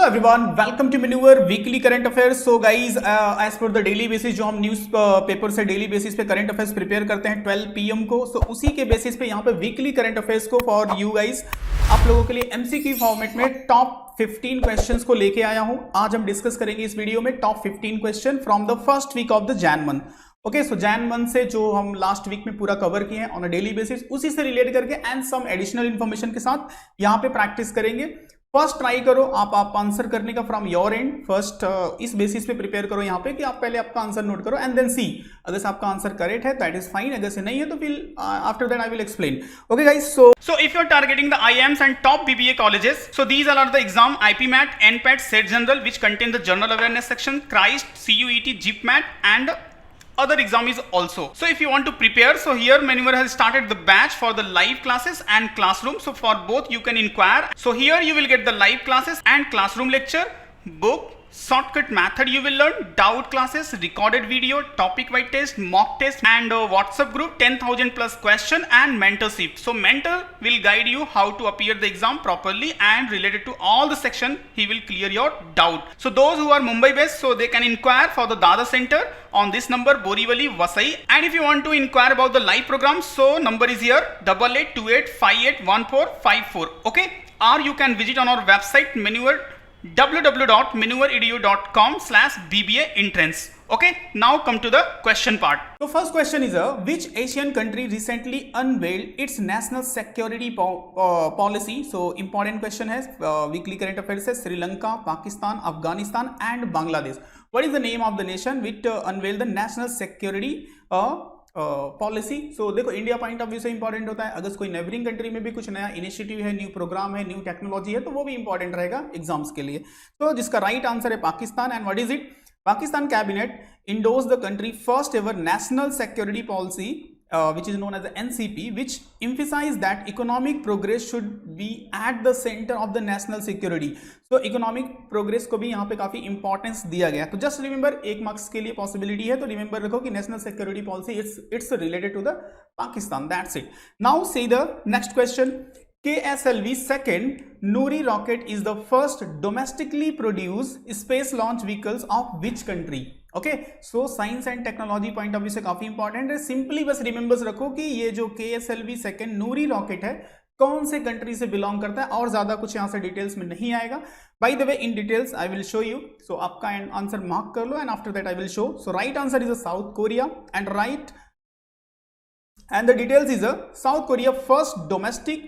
Everyone, welcome to मेन्यूअर weekly current affairs. So guys, as per the daily basis जो हम news paper से daily basis पे current affairs prepare करते हैं 12 PM को, सो उसी के बेसिस पे यहाँ पे वीकली करंट अफेयर्स को फॉर यू गाइज आप लोगों के लिए एमसीक्यू फॉर्मेट में टॉप 15 क्वेश्चंस को लेके आया हूं। आज हम डिस्कस करेंगे इस वीडियो में top 15 question from the first week of the Jan month. Okay, so Jan month से जो हम लास्ट वीक में पूरा कवर किए हैं ऑन अ डेली बेसिस, उसी से रिलेट करके एंड सम एडिशनल इंफॉर्मेशन के साथ यहाँ पे प्रैक्टिस करेंगे। फर्स्ट ट्राई करो आप आंसर करने का फ्रॉम योर एंड। फर्स्ट इस बेसिस पे प्रिपेयर करो यहाँ पे कि आप पहले आपका आंसर नोट करो एंड देन सी अगर से आपका आंसर करेक्ट है दैट इज फाइन, अगर से नहीं है तो फिर after that I will explain. Okay guys, so if you're targeting the IIMs and top BBA colleges, so these are the exam IPMAT, NPAT, SET General, which contain the general awareness section, CRIST, CUET, GPMAT and other exam is also. So if you want to prepare, so here Manuver has started the batch for the live classes and classroom. So for both you can inquire. So here you will get the live classes and classroom lecture, book, shortcut method you will learn, doubt classes, recorded video, topic wise test, mock test and WhatsApp group, 10,000 plus question and mentorship. So mentor will guide you how to appear the exam properly and related to all the section he will clear your doubt. So those who are Mumbai based, so they can inquire for the Dada Center on this number Borivali Vasai. And if you want to inquire about the live program, so number is here 8828581454. Okay, or you can visit on our website Manuver www.manuveredu.com/BBA entrance. Okay, now come to the question part. So first question is which Asian country recently unveiled its national security policy? So important question है, weekly current affairs है। Sri Lanka, Pakistan, Afghanistan and Bangladesh. What is the name of the nation which unveiled the national security policy? So देखो, India point of view से important होता है। अगर कोई neighbouring country में भी कुछ नया इनिशिएटिव है, न्यू प्रोग्राम है, न्यू टेक्नोलॉजी है, तो वो भी इंपॉर्टेंट रहेगा एग्जाम्स के लिए। तो जिसका राइट आंसर है Pakistan. And what is it? Pakistan cabinet endorses the country first ever national security policy which is known as the NCP, which emphasize that economic progress should be at the center of the national security. So economic progress को भी यहाँ पे काफी importance दिया गया। तो just remember, 1 marks के लिए पॉसिबिलिटी है, तो रिमेंबर रखो कि national security policy it's related to the Pakistan. That's it. Now see the next question. KSLV second Nuri rocket is the first domestically produced space launch vehicles of which country? Okay, so science and technology point of view से काफी important है। Simply बस remembers रखो कि ये जो KSLV second नूरी rocket है कौन से कंट्री से बिलोंग करता है, और ज्यादा कुछ यहां से डिटेल्स में नहीं आएगा। By the way, in details I will show you. So आपका आंसर मार्क कर लो and after that I will show. So right answer is South Korea and right and the details is South Korea first domestic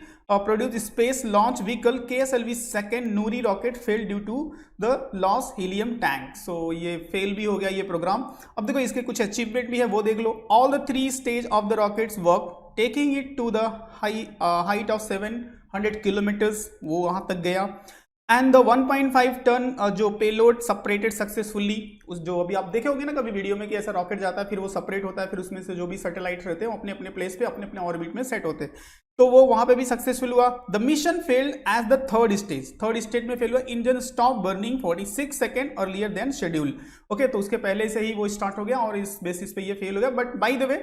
produced space launch vehicle KSLV second Nuri rocket failed due to the lost helium tank. So ये fail भी हो गया ये programme. अब देखो इसके कुछ achievement भी है, वो देख लो। All the 3 stage of the rockets work, taking it to the height of 700 kilometers, वो वहां तक गया। एंड द 1.5 टन जो पेलोड सेपरेटेड सक्सेसफुली, उस जो अभी आप देखे होंगे ना कभी वीडियो में कि ऐसा रॉकेट जाता है, फिर वो सेपरेट होता है, फिर उसमें से जो भी सैटेलाइट रहते हैं वो अपने अपने प्लेस पे अपने अपने ऑर्बिट में सेट होते हैं, तो वो वहां पे भी सक्सेसफुल हुआ। The mission failed as the third stage में फेल हुआ। Engine stop burning 46 second earlier than schedule. Okay, तो उसके पहले से ही वो स्टार्ट हो गया और इस बेसिस पे ये फेल हो गया। बट बाय द वे,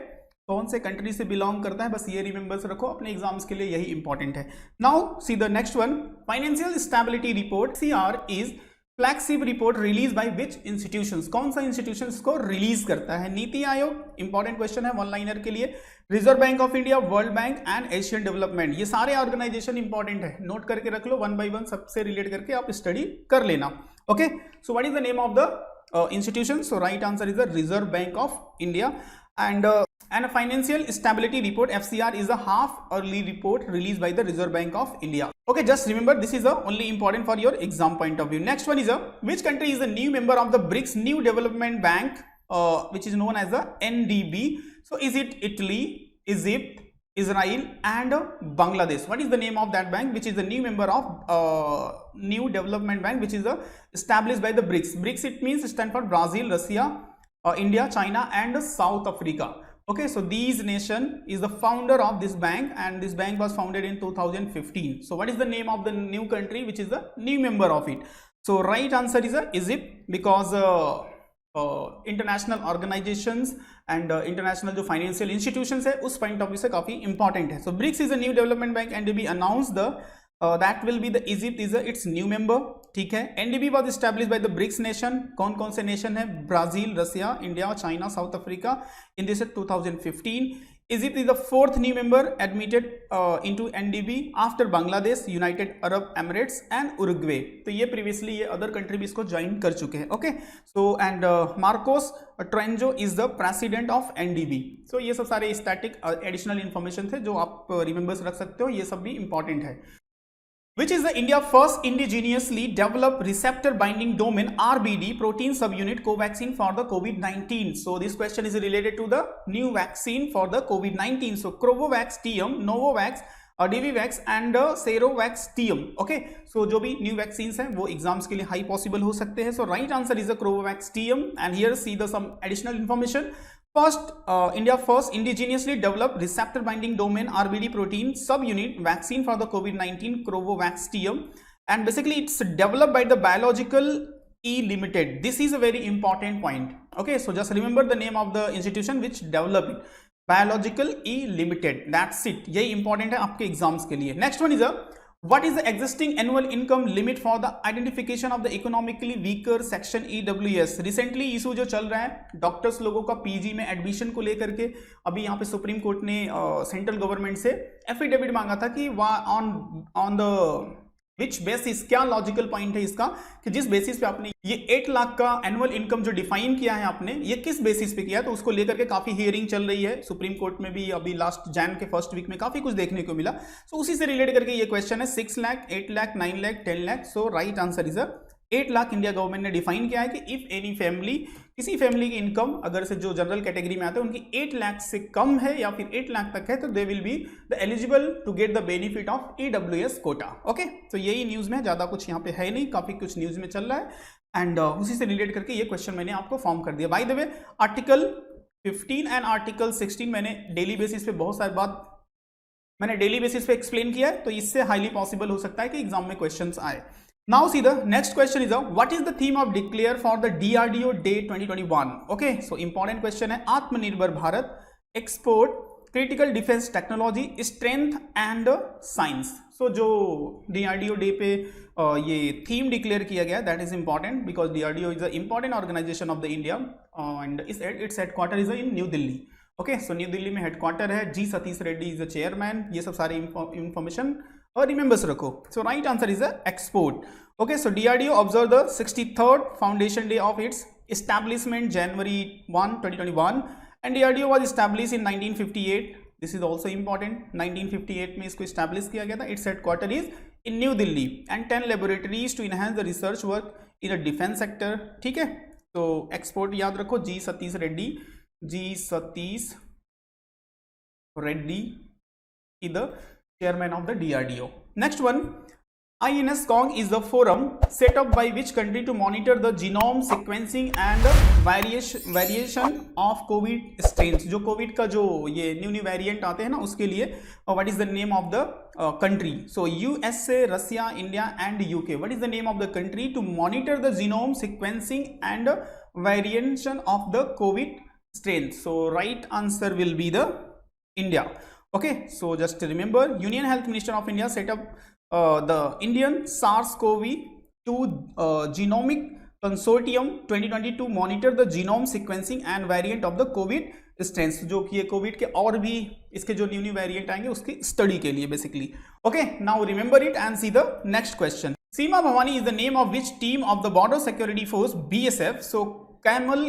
कौन से कंट्री से बिलोंग करता है, बस ये रिमेंबर्स रखो, अपने एग्जाम्स के लिए यही इंपॉर्टेंट है। Now see the next one. Financial stability report CR is flagship report release by which institutions? कौन सा इंस्टीट्यूशन को रिलीज करता है? नीति आयोग, इंपॉर्टेंट क्वेश्चन है वन लाइनर के लिए। Reserve bank of India, world bank and Asian development, ये सारे ऑर्गेनाइजेशन इंपॉर्टेंट है, नोट करके रख लो, 1 by 1 सबसे रिलेट करके आप स्टडी कर लेना। Okay, so what is the name of the institution? So right answer is the reserve bank of India. And a financial stability report FCR is a half yearly report released by the Reserve Bank of India. Okay, just remember this is only important for your exam point of view. Next one is which country is a new member of the BRICS New Development Bank, which is known as the NDB? So is it Italy, Egypt, Israel and Bangladesh? What is the name of that bank which is the new member of New Development Bank, which is established by the BRICS? BRICS, it means stand for Brazil, Russia, India, China and South Africa. Okay, so these nation is the founder of this bank and this bank was founded in 2015. So what is the name of the new country which is the new member of it? So right answer is Egypt, because international organisations and international जो financial institutions है उस point of view से काफी important है। So BRICS is a new development bank and be announce the that will be the Egypt is its new member, ठीक है। NDB was established by the BRICS nation, कौन कौन से nation है, Brazil, Russia, India, China, South Africa, in this 2015। Egypt is the fourth new member admitted into NDB after Bangladesh, United Arab Emirates and Uruguay। तो ये previously ये other country भी इसको join कर चुके हैं, okay. So and Marcos Troyjo is the president of NDB। So ये सब सारे स्टैटिक एडिशनल इंफॉर्मेशन थे जो आप रिमेंबर्स रख सकते हो, ये सब भी इंपॉर्टेंट है। Which is the India first indigenously developed receptor binding domain RBD protein subunit covaxin for the COVID-19? So this question is related to the new vaccine for the COVID-19. So Covovax TM, Novavax, Divivax and Serovax TM. Okay. So जो भी new vaccines हैं वो exams के लिए high possible हो सकते हैं. So right answer is the Covovax TM. And here see the some additional information. First, India first indigenously developed receptor binding domain RBD protein subunit vaccine for the COVID-19 Covovax TM, and basically it's developed by the Biological E Limited. This is a very important point. Okay, so just remember the name of the institution which developed it. Biological E Limited. That's it. यही important है आपके exams के लिए. Next one is what is the existing annual income limit for the identification of the economically weaker section EWS? Recently issue जो चल रहा है doctors लोगों का पीजी में एडमिशन को लेकर के, अभी यहाँ पे सुप्रीम कोर्ट ने सेंट्रल गवर्नमेंट से एफिडेविट मांगा था कि ऑन द विच बेसिस, क्या लॉजिकल पॉइंट है इसका कि जिस बेसिस पे आपने ये 8 लाख का एनुअल इनकम जो डिफाइन किया है आपने, ये किस बेसिस पे किया है। तो उसको लेकर के काफी हियरिंग चल रही है सुप्रीम कोर्ट में भी, अभी लास्ट जैन के फर्स्ट वीक में काफी कुछ देखने को मिला। सो उसी से रिलेट करके ये क्वेश्चन है 6 lakh, 8 lakh, 9 lakh, 10 lakh. So right answer is 8 lakh India government ने डिफाइन किया है कि इफ एनी फैमिली, किसी फैमिली की इनकम अगर से जो जनरल कैटेगरी में आते हैं उनकी 8 लाख से कम है या फिर 8 लाख तक है तो they will be the eligible to get the benefit of EWS quota. Okay, तो यही न्यूज में, ज्यादा कुछ यहाँ पे है नहीं, काफी कुछ न्यूज में चल रहा है एंड उसी से रिलेट करके ये क्वेश्चन मैंने आपको फॉर्म कर दिया। Bye the way article 15 and article 16 मैंने डेली बेसिस पे बहुत सारी बात मैंने डेली बेसिस पे एक्सप्लेन किया है, तो इससे हाईली पॉसिबल हो सकता है कि एग्जाम में क्वेश्चंस आए। Now see the next question is what is the theme of declare for the DRDO Day 2021? Okay, so important question है Aatmanirbhar Bharat, export, critical defence technology, strength and science. So जो DRDO day पे ये theme declare किया गया, that is important because DRDO is a important organisation of the India and its headquarter is in new Delhi. Okay, so New Delhi में headquarter है, G Satish Reddy is the chairman. ये सब सारी इंफॉर्मेशन और रिमेंबर्स रखो। So right answer is export. Okay, so DRDO observe the 63rd foundation day of its establishment January 1, 2021 and DRDO was establish in 1958। This is also important, 1958 में इसको establish किया गया था। Its headquarter is in new Delhi and 10 laboratories to enhance the research work in the defence sector. ठीक है, तो export याद रखो, जी Satish Reddy is the chairman of the DRDO. Next one, INSCOG is the forum set up by which country to monitor the genome sequencing and variation of COVID strains. जो COVID का जो ये new variant आते हैं ना उसके लिए what is the name of the country? So USA, Russia, India and UK. What is the name of the country to monitor the genome sequencing and variation of the COVID strains? So right answer will be the India. Okay, so just remember, Union Health Minister of India set up the Indian SARS-CoV-2 Genomic Consortium 2020 to monitor the genome sequencing and variant of the COVID strains, जो कि ये Covid के और भी इसके जो new variant आएंगे उसकी स्टडी के लिए basically. Okay, now remember it and C the next question. Seema Bhavani is the name of which team of the border security force BSF? So Camel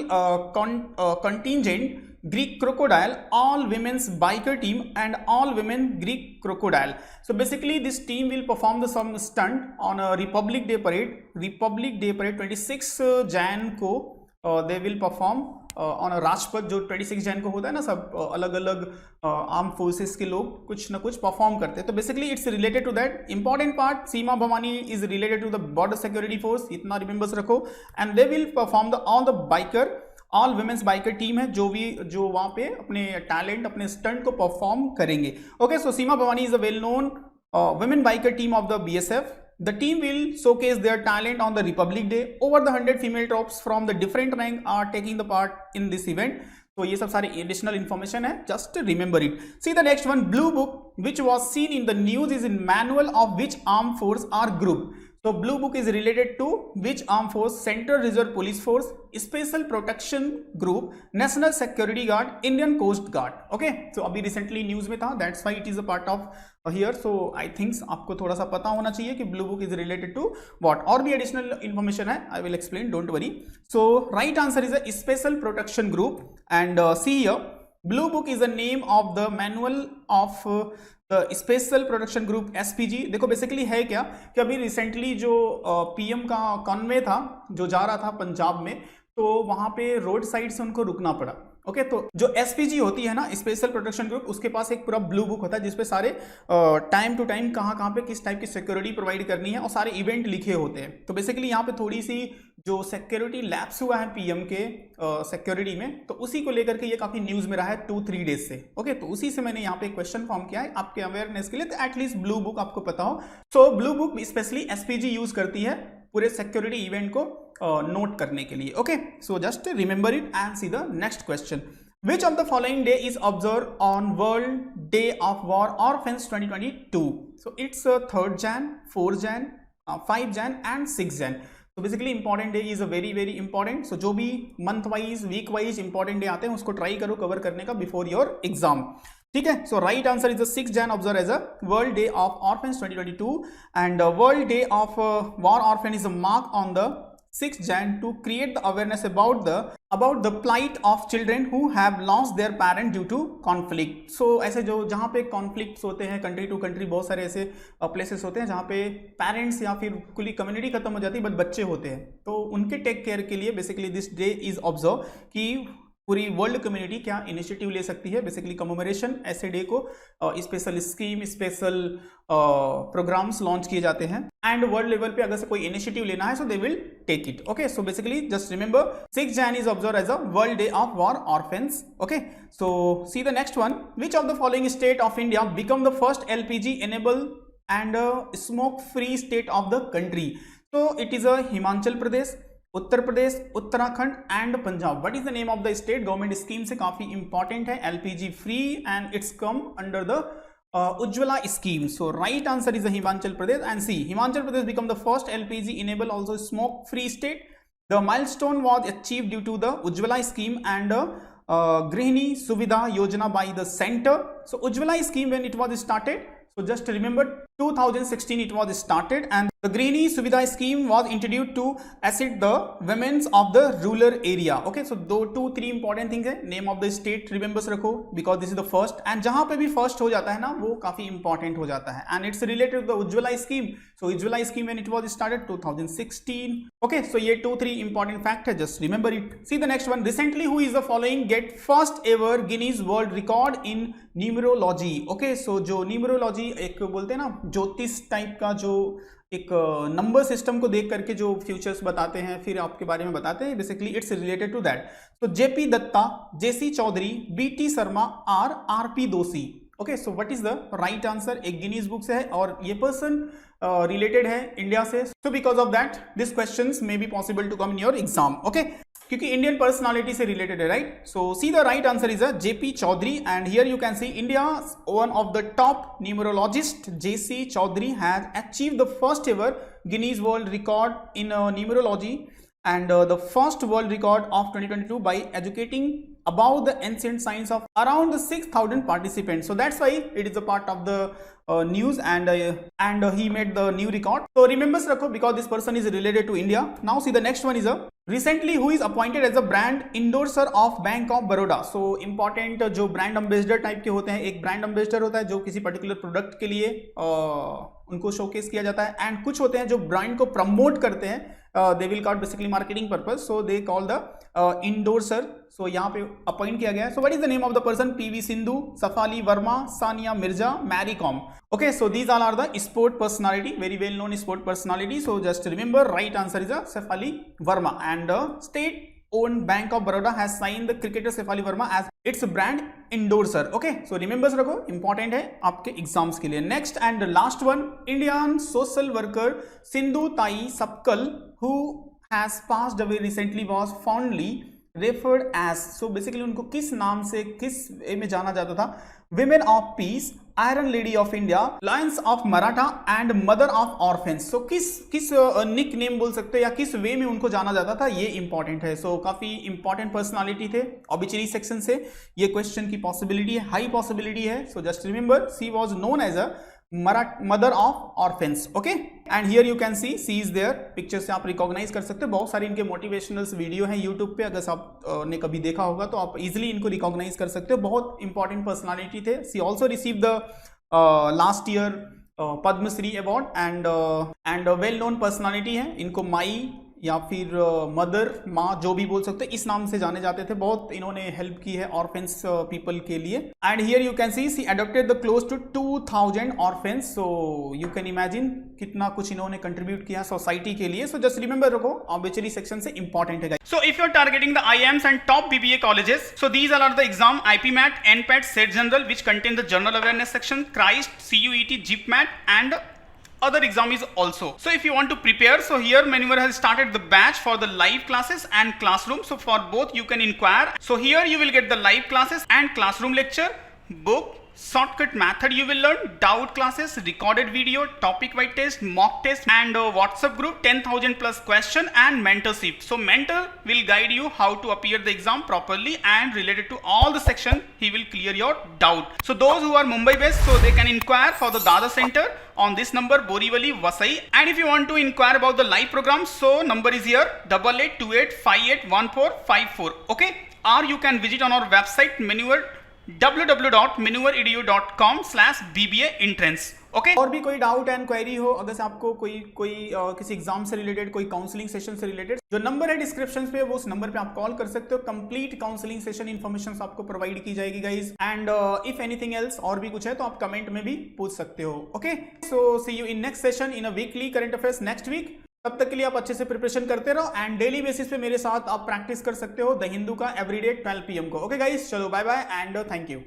contingent, Greek crocodile, all women's biker team and all women Greek crocodile. So basically this team will perform the some stunt on a Republic Day parade 26 Jan को they will perform on a Rajpath, जो 26 जैन को होता है ना, सब अलग अलग arm forces के लोग कुछ ना कुछ परफॉर्म करते हैं। तो basically it's related to that important part. Seema Bhavani is related to the border security force, इतना रिमेंबर्स रखो। And they will perform the all the biker, all women's biker team है जो वहाँ पे अपने टैलेंट, अपने स्टंट को परफॉर्म करेंगे। Okay, so Seema Bhavani is a well known women biker team of the BSF. The team will showcase their talent on the Republic Day. Over the 100 female troops from the different rank are taking the part in this event. तो ये सब सारे additional information है, just remember it. See the next one, blue book which was seen in the news is in manual of which arm force or group. So blue book is related to which armed force? Central Reserve Police Force, Special Protection Group, National Security Guard, Indian Coast Guard. Okay, so अभी recently news में था, that's why it is a part of here. So I think आपको थोड़ा सा पता होना चाहिए कि blue book is related to what. और भी additional information है, I will explain, don't worry. So right answer is a Special Protection Group, and see here, blue book is the name of the manual of special protection group SPG. देखो basically है क्या कि अभी recently जो PM का Conway था जो जा रहा था पंजाब में, तो वहां पे रोड साइड से उनको रुकना पड़ा. ओके, तो जो एसपीजी होती है ना, स्पेशल प्रोटेक्शन ग्रुप, उसके पास एक पूरा ब्लू बुक होता है जिसपे सारे टाइम टू टाइम कहाँ पे किस टाइप की सिक्योरिटी प्रोवाइड करनी है और सारे इवेंट लिखे होते हैं. तो बेसिकली यहाँ पे थोड़ी सी जो सिक्योरिटी लैप्स हुआ है पीएम के सिक्योरिटी में, तो उसी को लेकर के ये काफी न्यूज में रहा है 2-3 डेज से. ओके, तो उसी से मैंने यहाँ पे एक क्वेश्चन फॉर्म किया है आपके अवेयरनेस के लिए, तो एटलीस्ट ब्लू बुक आपको पता हो. सो blue book specially SPG use करती है पूरे सिक्योरिटी इवेंट को नोट करने के लिए. Okay, so just remember it and C the next question. Which of the following day is observed on World Day of War Orphans 2022? So it's 3rd Jan, 4th Jan, 5 Jan and 6 Jan. So basically important day is a very important. So जो भी month wise, week wise important day आते हैं उसको try करो cover करने का before your exam. ठीक है, so right answer is the 6th Jan observed as a World Day of Orphans 2022, and World Day of War Orphan is a mark on the 6th Jan to create the awareness about the plight of children who have lost their parent due to conflict. So ऐसे जो जहाँ पे conflicts होते हैं country to country, बहुत सारे ऐसे places होते हैं जहाँ पे parents या फिर पूरी community खत्म हो जाती है बट बच्चे होते हैं, तो उनके टेक केयर के लिए basically this day is observe कि पूरी वर्ल्ड कम्युनिटी क्या इनिशिएटिव ले सकती है. बेसिकली कमेमोरेशन ऐसे डे को special scheme, special programmes launch किए जाते हैं, एंड वर्ल्ड लेवल पे अगर से कोई इनिशिएटिव लेना है so they will take it. Okay, so basically just remember 6 Jan is observe as a world day of war orphans. Okay, so see the next one. Which of the following state of India become the first LPG enable and smoke free state of the country? तो it is a Himachal Pradesh, Uttar Pradesh, Uttarakhand and Punjab. What is the name of the state? Government scheme से काफी important है, LPG free, and it's come under the Ujjwala scheme. So right answer is the Himachal Pradesh, and see, Himachal Pradesh become the first LPG enable also smoke free state. The milestone was achieved due to the Ujjwala scheme and Grihini Suvidha Yojana by the center. So Ujjwala scheme, when it was started, so just remember 2016 it was started, and the Grihini Suvidha scheme was introduced to assist the women of the rural area. Okay, so 2-3 important things है. Name of the state remembers रखो because this is the first, and जहाँ पे भी first हो जाता है ना वो काफी important हो जाता है, and it's related to the Ujjwala scheme. So Ujjwala scheme when it was started 2016. Okay, so ये 2-3 important fact है, just remember it. See the next one. Recently who is the following get first ever Guinness World Record in numerology? Okay, so जो numerology एक बोलते हैं ना ज्योतिष type का, जो एक नंबर सिस्टम को देख करके जो फ्यूचर्स बताते हैं फिर आपके बारे में बताते हैं, basically it's related to that. तो JP Dutta, JC Choudhary, BT Sharma, RP Doshi. Okay, so what is the right answer? एक गिनीज बुक से है और ये पर्सन रिलेटेड है इंडिया से, so because of that this questions may be possible to come in your exam. Okay, क्योंकि Indian personality से रिलेटेड है, right? So see the right answer is a JP Choudhary, and here you can see India one of the top numerologist JC Choudhary has achieved the first ever Guinness world record in numerology and the first world record of 2022 by educating about the ancient science of around 6,000 participants. So that's why it is a part of the news, and he made the new record. So remembers rakho because this person is related to India. Now see the next one is a recently who is appointed as a brand endorser of Bank of Baroda. So important जो brand ambassador type के होते हैं, एक brand ambassador होता है जो किसी particular product के लिए उनको शोकेस किया जाता है, एंड कुछ होते हैं जो ब्रांड को प्रमोट करते हैं, they will call basically marketing purpose, so they call the endorser. So यहाँ पे अपॉइंट किया गया है. So what is the name of the person? PV Sindhu, Shafali Verma, Sania Mirza, Mary Kom. Okay, so these all are the sport personality, very well known sport personality. So just remember right answer is a Shafali Verma, and state owned Bank of Baroda has signed the cricketer Sefali Verma as its brand endorser. Okay, so remembers रखो, important है आपके exams के लिए. Next and last one, Indian social worker Sindhu Tai Sapkal who has passed away recently was fondly referred as, so basically उनको किस नाम से, किस वे में जाना जाता था? Women of peace, iron lady of India, lions of Maratha and mother of orphans. So किस निक नेम बोल सकते हैं या किस वे में उनको जाना जाता था, ये इंपॉर्टेंट है। सो काफी इंपॉर्टेंट पर्सनालिटी थे। ऑबिचुरी सेक्शन से ये क्वेश्चन की पॉसिबिलिटी है, हाई पॉसिबिलिटी है। So just remember she was known as a mother of orphans. Okay, and here you can see is there. Picture से आप रिकॉग्नाइज कर सकते हो। बहुत सारे इनके मोटिवेशनल वीडियो हैं यूट्यूब पे, अगर आपने कभी देखा होगा तो आप इजिली इनको रिकॉग्नाइज कर सकते हो। बहुत इंपॉर्टेंट पर्सनालिटी थे। She also receive the last year Padmashri award and well known personality है। इनको माई या फिर मदर, माँ, जो भी बोल सकते हैं, इस नाम से जाने जाते थे। बहुत इन्होंने हेल्प की है ऑर्फेंस पीपल के लिए। And here you can see adopted the close to 2000 orphans. So you can imagine कितना कुछ इन्होंने कंट्रीब्यूट किया सोसाइटी के लिए। सो जस्ट रिमेंबर रखो, ऑब्वियसली सेक्शन से इंपॉर्टेंट है। So if you are targeting the IIMs and top BBA colleges, so these are the exam IPMAT, NPAT, SET general which contain the general awareness section, CRIST, CUET, GPMAT and other exam is also. So if you want to prepare, so here Maneuver has started the batch for the live classes and classroom. So for both you can inquire. So here you will get the live classes and classroom lecture, book, shortcut method you will learn, doubt classes, recorded video, topic wise test, mock test and WhatsApp group, 10,000 plus question and mentorship. So mentor will guide you how to appear the exam properly and related to all the section he will clear your doubt. So those who are Mumbai based, so they can inquire for the Dada Center on this number, Borivali, Vasai. And if you want to inquire about the live program, so number is here 8828581454. Okay, or you can visit on our website Maneuver www.maneuveredu.com/BBA entrance. Okay, और भी कोई doubt and query हो, अगर आपको कोई किसी exam से related, कोई काउंसलिंग सेशन से रिलेटेड, जो नंबर है डिस्क्रिप्शन पे, वो उस नंबर पे आप कॉल कर सकते हो। कंप्लीट काउंसलिंग सेशन इन्फॉर्मेशन आपको प्रोवाइड की जाएगी guys. And if anything else, और भी कुछ है तो आप कमेंट में भी पूछ सकते हो। Okay, so see you in next session in a weekly current affairs next week. तब तक के लिए आप अच्छे से प्रिपरेशन करते रहो एंड डेली बेसिस पे मेरे साथ आप प्रैक्टिस कर सकते हो द हिंदू का एवरीडे 12 PM को। ओके गाइज, चलो bye bye and thank you.